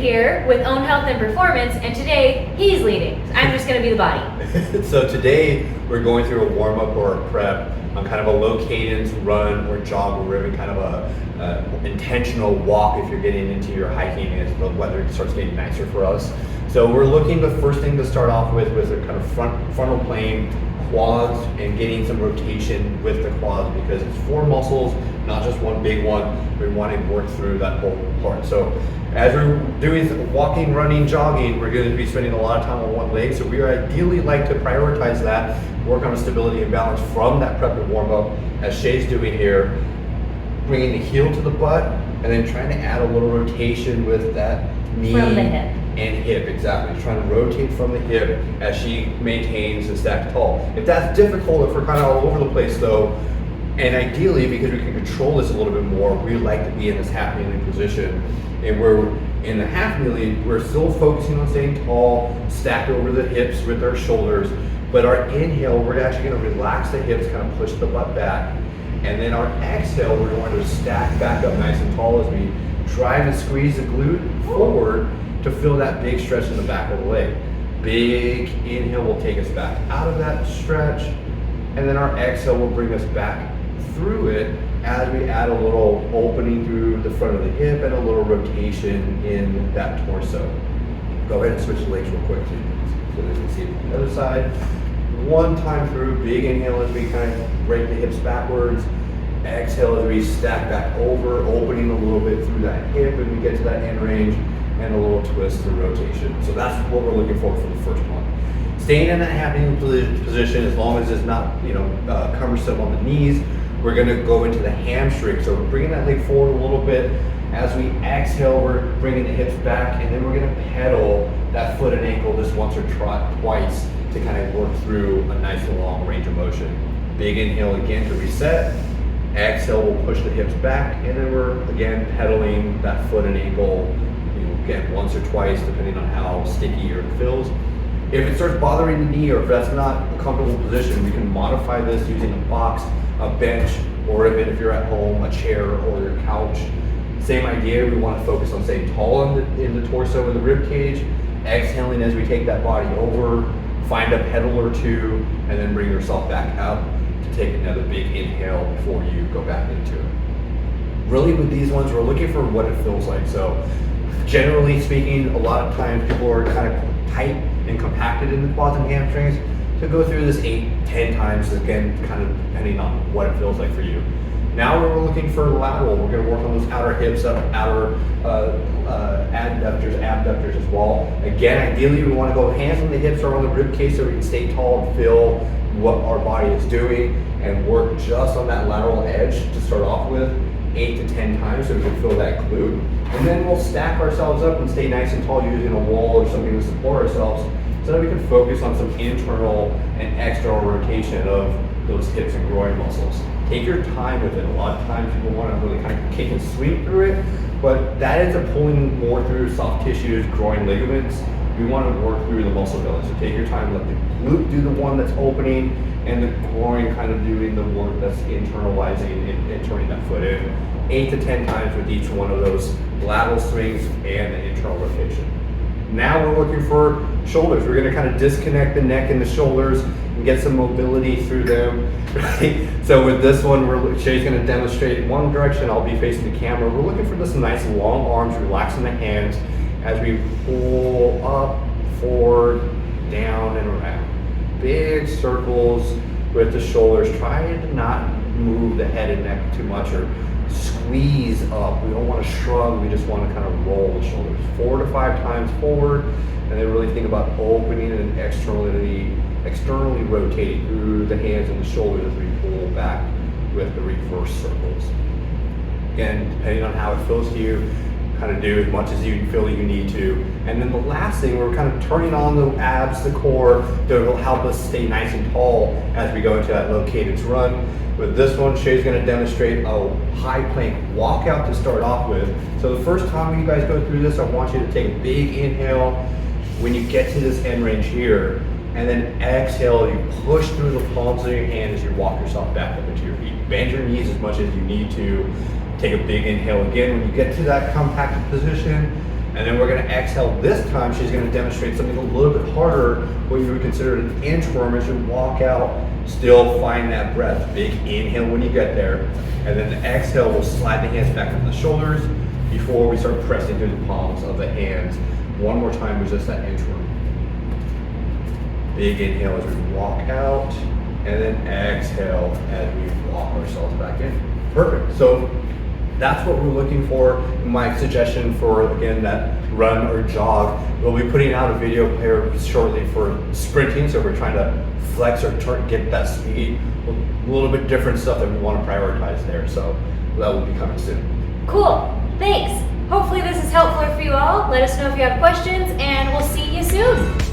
here with Own Health and Performance, and today he's leading. I'm just going to be the body. So today we're going through a warm-up or a prep on kind of a low cadence run or jog, where we're having kind of a intentional walk if you're getting into your hiking as the weather starts getting nicer for us. So we're looking, the first thing to start off with was a kind of frontal plane, quads, and getting some rotation with the quads, because it's 4 muscles, not just one big one. We want to work through that whole part. So as we're doing walking, running, jogging, we're going to be spending a lot of time on one leg. So we ideally like to prioritize that, work on stability and balance from that prep and warm up, as Shay's doing here, bringing the heel to the butt, and then trying to add a little rotation with that knee From the hip. and hip, exactly. Trying to rotate from the hip as she maintains the stacked tall. If that's difficult, if we're kind of all over the place though, and ideally, because we can control this a little bit more, we like to be in this half kneeling position. And we're in the half kneeling, we're still focusing on staying tall, stacked over the hips with our shoulders. But our inhale, we're actually going to relax the hips, kind of push the butt back. And then our exhale, we're going to stack back up nice and tall as we drive and squeeze the glute forward to feel that big stretch in the back of the leg. Big inhale will take us back out of that stretch, and then our exhale will bring us back through it as we add a little opening through the front of the hip and a little rotation in that torso. Go ahead and switch the legs real quick so you can see the other side. One time through, big inhale as we kind of break the hips backwards. Exhale as we stack back over, opening a little bit through that hip, and we get to that end range, and a little twist through rotation. So that's what we're looking for the first one. Staying in that half kneeling position, as long as it's not cumbersome on the knees, we're going to go into the hamstring. So we're bringing that leg forward a little bit. As we exhale, we're bringing the hips back, and then we're going to pedal that foot and ankle just once or twice to kind of work through a nice and long range of motion. Big inhale again to reset. Exhale, we'll push the hips back, and then we're again pedaling that foot and ankle, again once or twice depending on how sticky it feels. If it starts bothering the knee, or if that's not a comfortable position, we can modify this using a box, a bench, or even if you're at home, a chair or your couch. Same idea, we want to focus on staying tall in the torso and the rib cage, exhaling as we take that body over, find a pedal or two, and then bring yourself back up to take another big inhale before you go back into it. Really with these ones, we're looking for what it feels like. So generally speaking, a lot of times people are kind of tight and compacted in the quads and hamstrings. To go through this 8-10 times, again, kind of depending on what it feels like for you. Now we're looking for lateral. We're going to work on those outer hips, outer adductors, abductors as well. Again, ideally we want to go hands on the hips or on the rib cage so we can stay tall and feel what our body is doing, and work just on that lateral edge to start off with 8 to 10 times so we can feel that glute. And then we'll stack ourselves up and stay nice and tall using a wall or something to support ourselves, so that we can focus on some internal and external rotation of those hips and groin muscles. Take your time with it. A lot of times people want to really kind of kick and sweep through it, but that ends up pulling more through soft tissues, groin ligaments. We want to work through the muscle belly. So take your time, let the glute do the one that's opening, and the groin kind of doing the work that's internalizing and turning that foot in. 8 to 10 times with each one of those lateral swings and the internal rotation. Now we're looking for shoulders. We're going to kind of disconnect the neck and the shoulders and get some mobility through them. Right? So with this one, Shay's going to demonstrate in one direction. I'll be facing the camera. We're looking for this nice long arms, relaxing the hands as we pull up, forward, down, and around. Big circles with the shoulders. Try to not move the head and neck too much or squeeze up. We don't want to shrug, we just want to kind of roll the shoulders 4 to 5 times forward, and then really think about opening and externally rotating through the hands and the shoulders as we pull back with the reverse circles. Again, depending on how it feels to you, kind of do as much as you feel you need to. And then the last thing, we're kind of turning on the abs, the core, that will help us stay nice and tall as we go into that low cadence run. With this one, Shay's going to demonstrate a high plank walkout to start off with. So the first time you guys go through this, I want you to take a big inhale when you get to this end range here, and then exhale, you push through the palms of your hand as you walk yourself back up into your feet. Bend your knees as much as you need to. Take a big inhale again. When you get to that compacted position, And then we're gonna exhale. This time, she's gonna demonstrate something a little bit harder, what you would consider an inchworm as you walk out. Still find that breath. Big inhale when you get there. And then the exhale, we'll slide the hands back into the shoulders before we start pressing through the palms of the hands. One more time, resist that inchworm. Big inhale as we walk out, and then exhale as we walk ourselves back in. Perfect. So that's what we're looking for. My suggestion for, again, that run or jog, we'll be putting out a video here shortly for sprinting. So we're trying to flex or get that speed. A little bit different stuff that we want to prioritize there. So that will be coming soon. Cool. Thanks. Hopefully this is helpful for you all. Let us know if you have questions, and we'll see you soon.